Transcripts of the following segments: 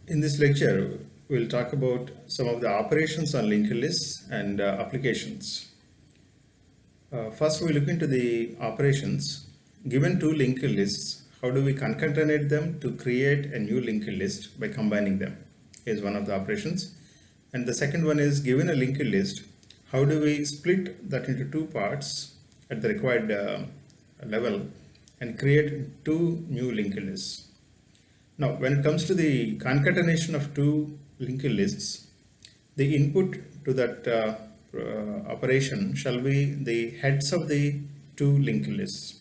In this lecture, we'll talk about some of the operations on linked lists and applications. First, we look into the operations. Given two linked lists, how do we concatenate them to create a new linked list by combining them? Is one of the operations. And the second one is, given a linked list, how do we split that into two parts at the required level and create two new linked lists? Now, when it comes to the concatenation of two linked lists, the input to that operation shall be the heads of the two linked lists.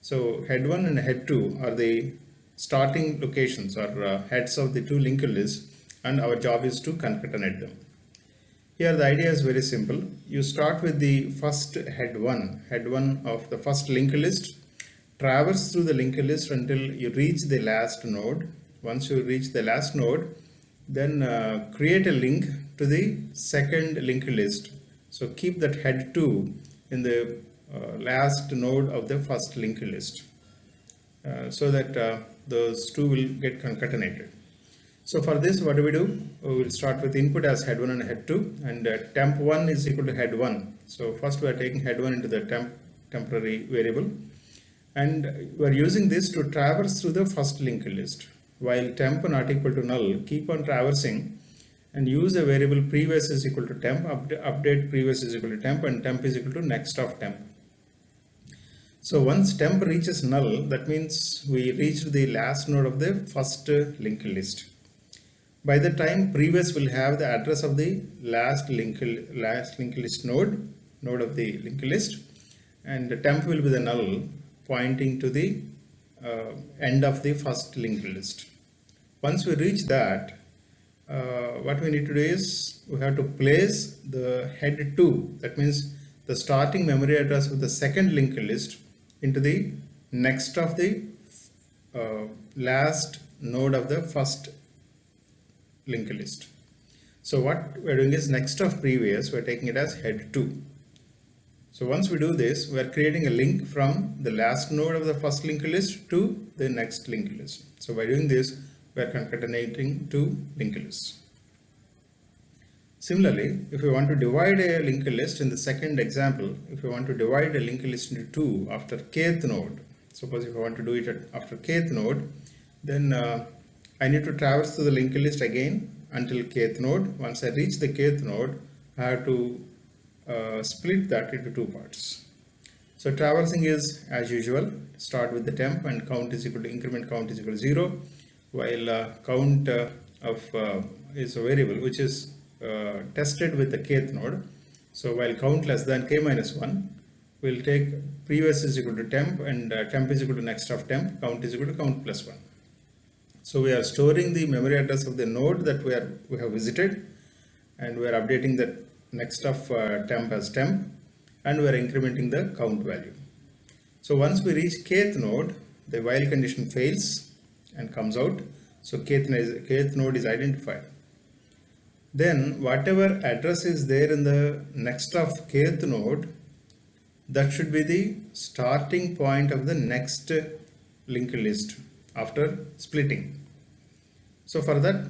So, head 1 and head 2 are the starting locations or heads of the two linked lists, and our job is to concatenate them. Here, the idea is very simple. You start with the first head 1 of the first linked list. Traverse through the linked list until you reach the last node. Once you reach the last node, then create a link to the second linked list. So keep that head 2 in the last node of the first linked list so that those two will get concatenated. So for this, what do? We will start with input as head 1 and head 2, and temp 1 is equal to head 1. So first we are taking head 1 into the temporary variable, and we are using this to traverse through the first linked list. While temp not equal to null, keep on traversing and use a variable previous is equal to temp, update previous is equal to temp, and temp is equal to next of temp. So once temp reaches null, that means we reached the last node of the first linked list. By the time previous will have the address of the last linked list node of the linked list, and the temp will be the null pointing to the end of the first linked list. Once we reach that, what we need to do is we have to place the head 2, that means the starting memory address of the second linked list, into the next of the last node of the first linked list. So what we're doing is next of previous, we're taking it as head 2. So once we do this, we are creating a link from the last node of the first linked list to the next linked list. So by doing this, we are concatenating two linked lists. Similarly, if we want to divide a linked list in the second example, if we want to divide a linked list into two after kth node, suppose if I want to do it after kth node, then I need to traverse through the linked list again until kth node. Once I reach the kth node, I have to split that into two parts. So traversing is as usual, start with the temp and count is equal to increment count is equal to 0, while count is a variable which is tested with the kth node. So while count less than k minus 1, we'll take previous is equal to temp, and temp is equal to next of temp, count is equal to count plus 1. So we are storing the memory address of the node that we have visited, and we are updating the next of temp as temp, and we are incrementing the count value. So once we reach kth node, the while condition fails and comes out. So kth node is identified. Then whatever address is there in the next of kth node, that should be the starting point of the next linked list after splitting. So for that,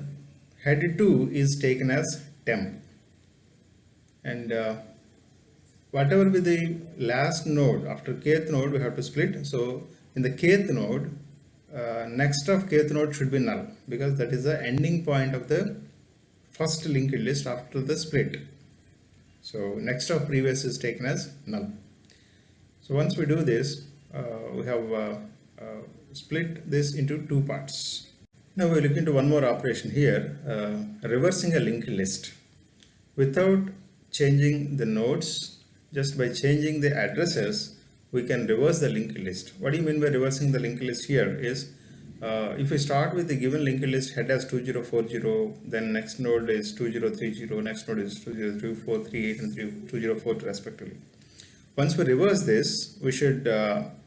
head 2 is taken as temp, and whatever be the last node after kth node, we have to split. So in the kth node, next of kth node should be null, because that is the ending point of the first linked list after the split. So next of previous is taken as null. So once we do this, we have split this into two parts. Now we look into one more operation here, reversing a linked list without changing the nodes. Just by changing the addresses, we can reverse the linked list. What do you mean by reversing the linked list here is, if we start with the given linked list head as 2040, then next node is 2030, next node is 203438 and 2042 respectively. Once we reverse this, we should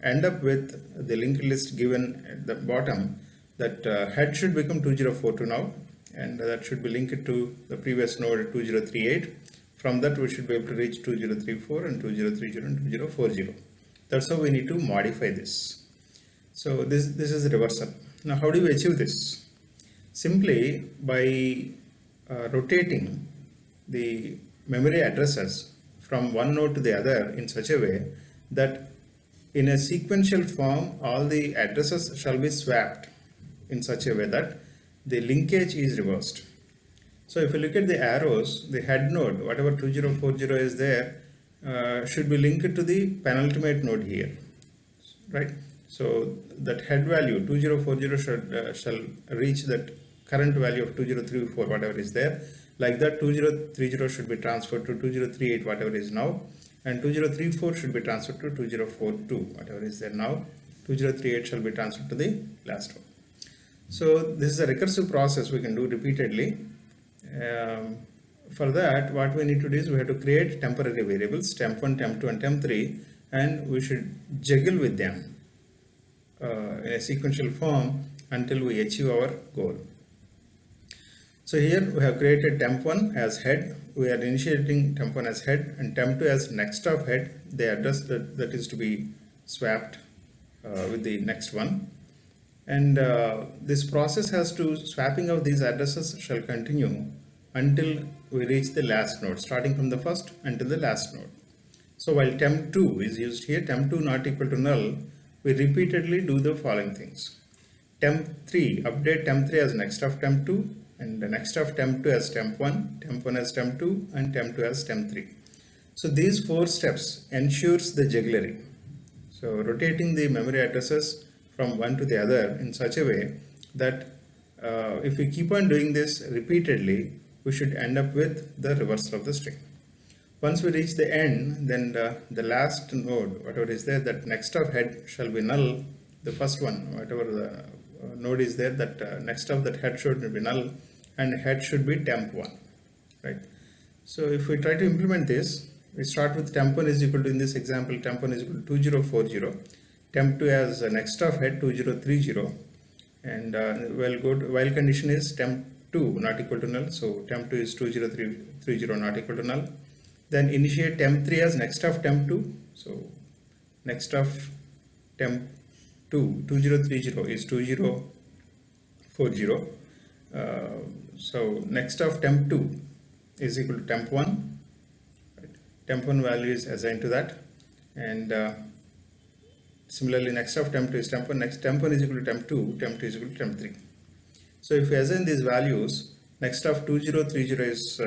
end up with the linked list given at the bottom, that head should become 2042 now, and that should be linked to the previous node 2038. From that we should be able to reach 2034 and 2030 and 2040. That's how we need to modify this. So this is the reversal. Now how do we achieve this? simply by rotating the memory addresses from one node to the other in such a way that in a sequential form all the addresses shall be swapped in such a way that the linkage is reversed. So if you look at the arrows, the head node, whatever 2040 is there, should be linked to the penultimate node here, right? So that head value 2040 shall reach that current value of 2034, whatever is there. Like that, 2030 should be transferred to 2038, whatever is now, and 2034 should be transferred to 2042, whatever is there now. 2038 shall be transferred to the last one. So this is a recursive process we can do repeatedly. For that, what we need to do is we have to create temporary variables temp1, temp2 and temp3, and we should juggle with them in a sequential form until we achieve our goal. So here we have created temp1 as head. We are initiating temp1 as head and temp2 as next of head, the address that is to be swapped with the next one. And this process has to, swapping of these addresses shall continue until we reach the last node, starting from the first until the last node. So while temp2 is used here, temp2 not equal to null, we repeatedly do the following things. Temp3, update temp3 as next of temp2, and the next of temp2 as temp1, temp1 as temp2, and temp2 as temp3. So these four steps ensures the jugglery. So rotating the memory addresses from one to the other in such a way that if we keep on doing this repeatedly, we should end up with the reversal of the string. Once we reach the end, then the last node, whatever is there, that next of head shall be null. The first one, whatever the node is there, that next of that head should be null, and head should be temp1, right? So if we try to implement this, we start with temp1 is equal to, in this example, temp1 is equal to 2040, temp2 as next of head 2030, and while condition is temp2 not equal to null, so temp2 is 2030 not equal to null. Then initiate temp3 as next of temp2, so next of temp2 2030 is 2040, so next of temp2 is equal to temp1, right? Temp1 value is assigned to that, and similarly next of temp2 is temp1, next temp1 is equal to temp2, temp2 is equal to temp3. So if we assign these values, next of 2030 is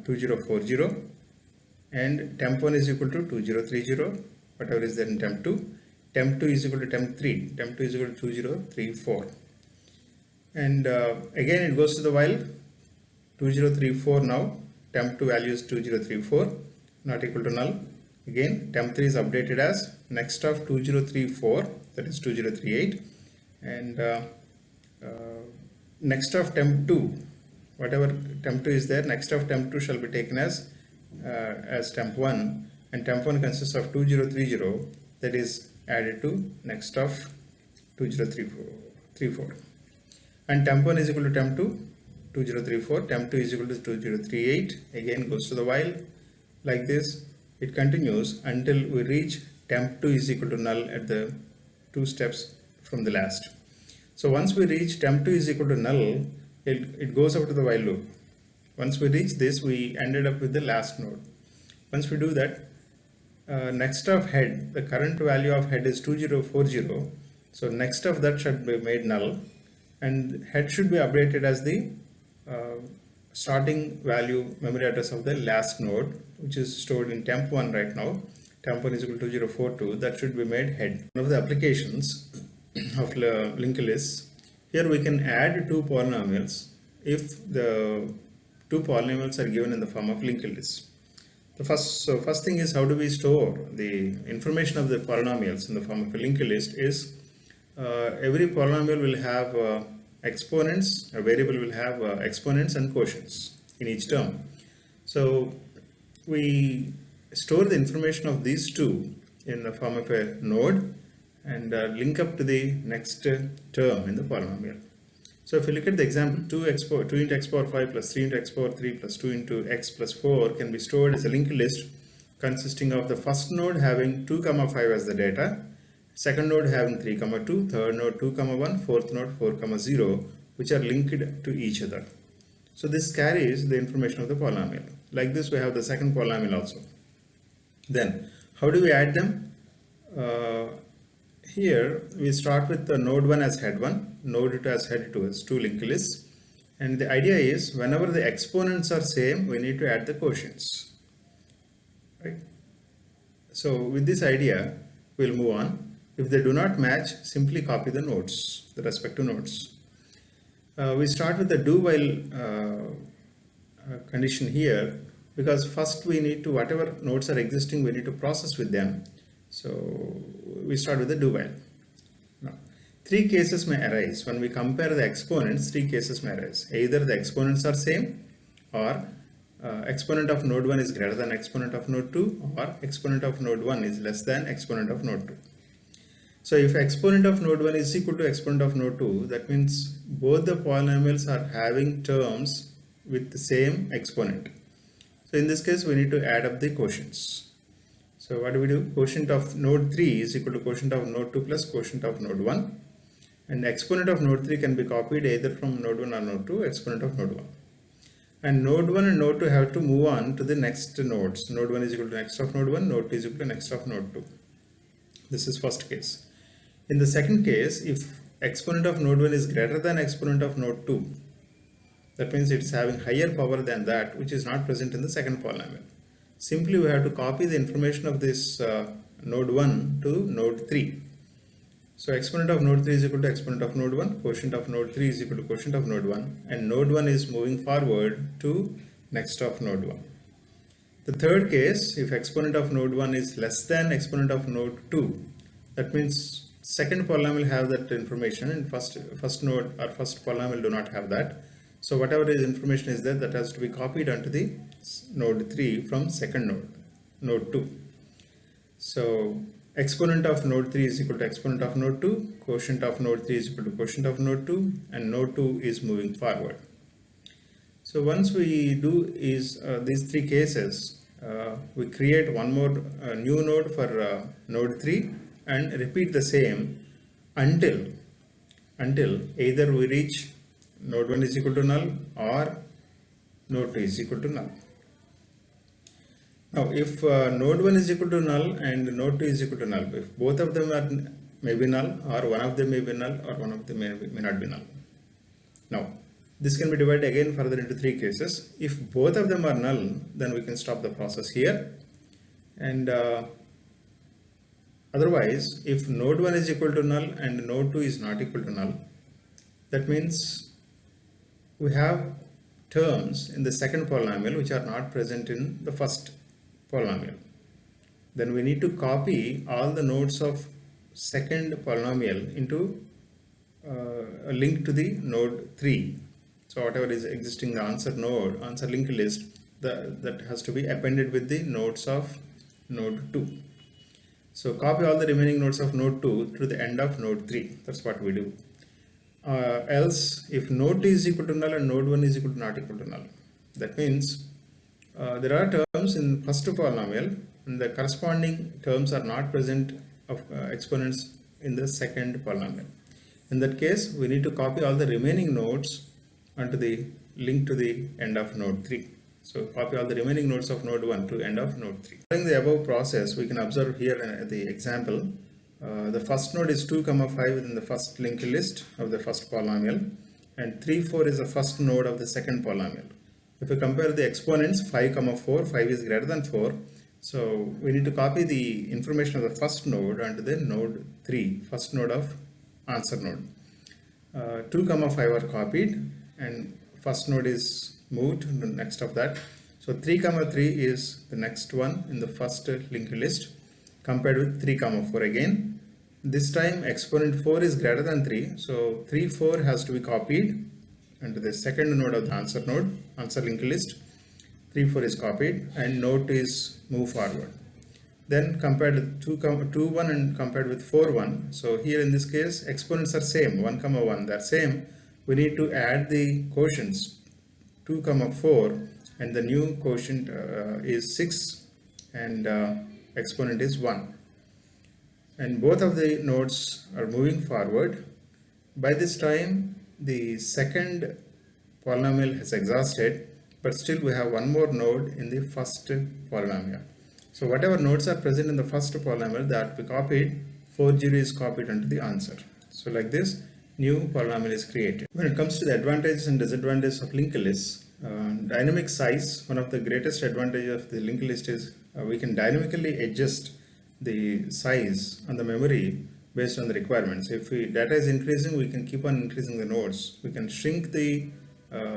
2040, and temp1 is equal to 2030, whatever is there in temp2, temp2 is equal to temp3, temp2 is equal to 2034, and again it goes to the while 2034. Now temp2 value is 2034 not equal to null. Again temp3 is updated as next of 2034, that is 2038, and next of temp2, whatever temp2 is there, next of temp2 shall be taken as temp1, and temp1 consists of 2030, that is added to next of 2034, and temp1 is equal to temp2 2034, temp2 is equal to 2038, again goes to the while. Like this it continues until we reach temp2 is equal to null at the two steps from the last. So once we reach temp2 is equal to null, it goes up to the while loop. Once we reach this, we ended up with the last node. Once we do that, next of head, the current value of head is 2040, so next of that should be made null, and head should be updated as the starting value memory address of the last node, which is stored in temp1 right now. Temp1 is equal to 2042, that should be made head. One of the applications of linked lists, here we can add two polynomials if the two polynomials are given in the form of linked list. First thing is, how do we store the information of the polynomials in the form of a linked list is every polynomial will have exponents, a variable will have exponents and quotients in each term. So we store the information of these two in the form of a node and link up to the next term in the polynomial. So if you look at the example, 2 into x power 5 plus 3 into x power 3 plus 2 into x plus 4 can be stored as a linked list consisting of the first node having 2, 5 as the data, second node having 3, 2, third node 2, 1, fourth node 4, 0, which are linked to each other. So this carries the information of the polynomial. Like this, we have the second polynomial also. Then, how do we add them? Here, we start with the node 1 as head 1, node 2 as head 2 as two linked lists. And the idea is, whenever the exponents are same, we need to add the quotients. Right? So, with this idea, we'll move on. If they do not match, simply copy the nodes, the respective nodes. We start with the do while condition here, because first we need to, whatever nodes are existing, we need to process with them. So we start with the do while. Now, three cases may arise when we compare the exponents. Three cases may arise: either the exponents are same, or exponent of node 1 is greater than exponent of node 2, or exponent of node 1 is less than exponent of node 2. So if exponent of node 1 is equal to exponent of node 2, that means both the polynomials are having terms with the same exponent. So in this case, we need to add up the quotients. So what do we do? Quotient of node 3 is equal to quotient of node 2 plus quotient of node 1. And exponent of node 3 can be copied either from node 1 or node 2, exponent of node 1. And node 1 and node 2 have to move on to the next nodes. Node 1 is equal to next of node 1, node 2 is equal to next of node 2. This is first case. In the second case, if exponent of node 1 is greater than exponent of node 2, that means it's having higher power than that, which is not present in the second polynomial. Simply we have to copy the information of this node 1 to node 3. So exponent of node 3 is equal to exponent of node 1, quotient of node 3 is equal to quotient of node 1, and node 1 is moving forward to next of node 1. The third case, if exponent of node 1 is less than exponent of node 2, that means second polynomial have that information, and first node or first polynomial do not have that. So whatever is information is there, that has to be copied onto the node 3 from second node, node 2. So exponent of node 3 is equal to exponent of node 2, quotient of node 3 is equal to quotient of node 2, and node 2 is moving forward. So once we do is these three cases, we create one more new node for node 3 and repeat the same until either we reach node 1 is equal to null or node 2 is equal to null. Now if node 1 is equal to null and node 2 is equal to null, if both of them are may be null, or one of them may be null, or one of them may not be null. Now this can be divided again further into three cases. If both of them are null, then we can stop the process here, and otherwise if node 1 is equal to null and node 2 is not equal to null, that means we have terms in the second polynomial which are not present in the first polynomial. Then we need to copy all the nodes of second polynomial into a link to the node 3. So whatever is existing the answer linked list, that has to be appended with the nodes of node 2. So copy all the remaining nodes of node 2 to the end of node 3. That's what we do. Else if node 2 is equal to null and node 1 is equal to not equal to null, that means there are terms in first polynomial and the corresponding terms are not present of exponents in the second polynomial. In that case, we need to copy all the remaining nodes onto the link to the end of node 3. So copy all the remaining nodes of node 1 to end of node 3. During the above process, we can observe here the example. The first node is 2, 5 within the first linked list of the first polynomial, and 3, 4 is the first node of the second polynomial. If we compare the exponents 5, 4, 5 is greater than 4. So we need to copy the information of the first node onto the node 3, first node of answer node. 2, 5 are copied and first node is moved to the next of that. So 3, 3 is the next one in the first linked list, compared with 3, 4 again. This time exponent 4 is greater than 3, so 3, 4 has to be copied into the second node of the answer linked list. 3, 4 is copied and node 2 is moved forward. Then compared with 2, 1 and compared with 4, 1. So here in this case exponents are same, 1, 1, they're same. We need to add the quotients 2, 4, and the new quotient is 6 and exponent is 1. And both of the nodes are moving forward. By this time the second polynomial has exhausted, but still we have one more node in the first polynomial. So whatever nodes are present in the first polynomial that we copied, 40 is copied into the answer. So like this, new polynomial is created. When it comes to the advantages and disadvantages of linked lists, dynamic size, one of the greatest advantages of the linked list is we can dynamically adjust the size on the memory based on the requirements. If data is increasing, we can keep on increasing the nodes. We can shrink the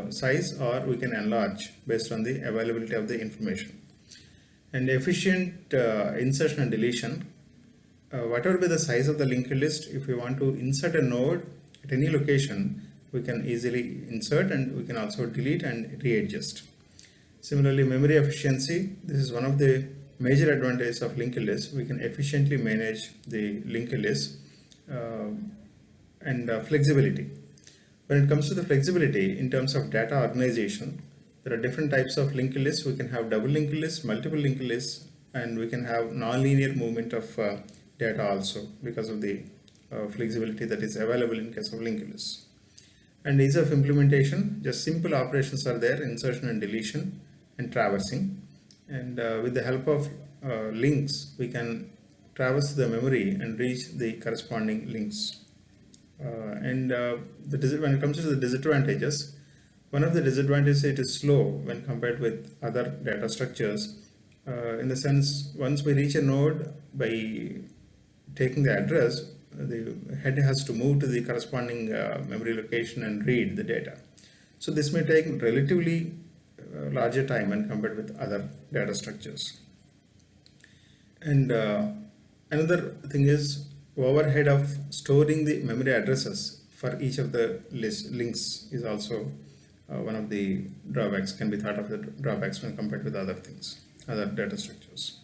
size, or we can enlarge based on the availability of the information. And efficient insertion and deletion. Whatever be the size of the linked list, if we want to insert a node at any location, we can easily insert, and we can also delete and readjust. Similarly, memory efficiency. This is one of the major advantages of linked list. We can efficiently manage the linked list. And flexibility. When it comes to the flexibility in terms of data organization, there are different types of linked lists. We can have double linked lists, multiple linked lists, and we can have non-linear movement of data also, because of the flexibility that is available in case of linked lists. And ease of implementation, just simple operations are there: insertion and deletion and traversing. And with the help of links, we can traverse the memory and reach the corresponding links. When it comes to the disadvantages, one of the disadvantages, it is slow when compared with other data structures. In the sense, once we reach a node, by taking the address, the head has to move to the corresponding memory location and read the data. So this may take relatively larger time when compared with other data structures. And another thing is overhead of storing the memory addresses for each of the links is also one of the drawbacks, can be thought of the drawbacks when compared with other things, other data structures.